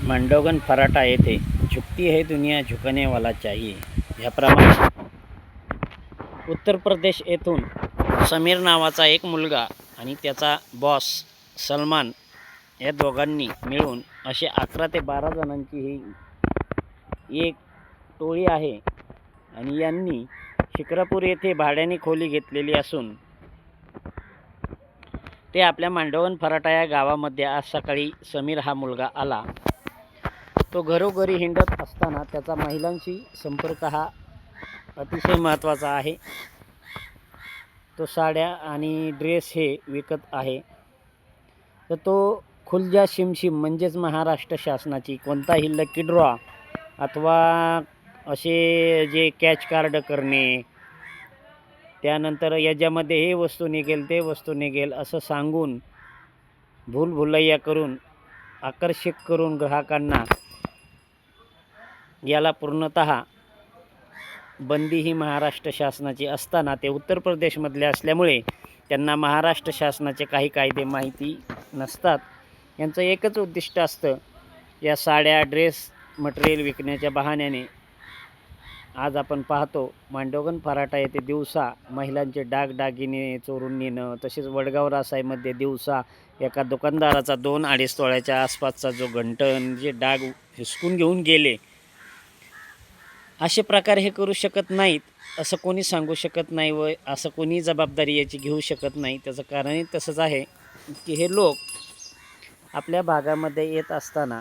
मांडोगन फराटा येथे झुकती है दुनिया झुकने वाला चाहिए याप्रमाणे उत्तर प्रदेश येथून समीर नावाचा एक मुलगा आणि त्याचा बॉस सलमान या दोघांनी मिळून असे 11 ते 12 जणांची ही एक टोळी आहे आणि यांनी शिक्रापूर येथे भाड्याने खोली घेतलेली असून ते आपल्या मांडोगन फराटा या गावामध्ये आज सकाळी समीर हा मुलगा आला. तो घरोघरी हिंडत असताना त्याचा महिलांशी संपर्क हा अतिशय महत्त्वाचा आहे. तो साड्या आणि ड्रेस हे विकत आहे. तर तो खुलजा शिमशिम म्हणजेच महाराष्ट्र शासनाची कोणताही लकी ड्रॉ अथवा असे जे कॅच कार्ड करणे, त्यानंतर याच्यामध्ये हे वस्तू निघेल ते वस्तू निघेल असं सांगून भूलभुलैया करून आकर्षित करून ग्राहकांना याला पूर्णतः बंदी ही महाराष्ट्र शासनाची असताना ते उत्तर प्रदेशमधले असल्यामुळे त्यांना महाराष्ट्र शासनाचे काही कायदे माहिती नसतात. यांचं एकच उद्दिष्ट असतं या साड्या ड्रेस मटेरियल विकण्याच्या बहाण्याने. आज आपण पाहतो मांडोगन फराटा येथे दिवसा महिलांचे दागिने चोरून नेणं, तसेच वडगाव रासाईमध्ये दिवसा एका दुकानदाराचा 2-2.5 तोळ्याच्या आसपासचा जो घंटण जे डाग हिसकून घेऊन गेले. असे प्रकार हे करू शकत नाहीत असं कोणी सांगू शकत नाही व असं कोणी जबाबदारी याची घेऊ शकत नाही. त्याचं कारणही तसंच आहे की हे लोक आपल्या भागामध्ये येत असताना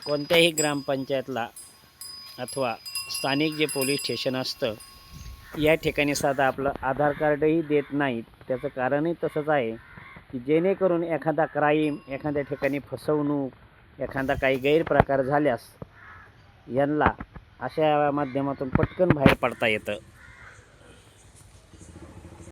कोणत्याही ग्रामपंचायतला अथवा स्थानिक जे पोलीस स्टेशन असतं या ठिकाणी साधा आपलं आधार कार्डही देत नाहीत. त्याचं कारणही तसंच आहे की जेणेकरून एखादा क्राईम, एखाद्या ठिकाणी फसवणूक, एखादा काही गैरप्रकार झाल्यास यांना अशा माध्यमातून पटकन बाहेर पडता येतं.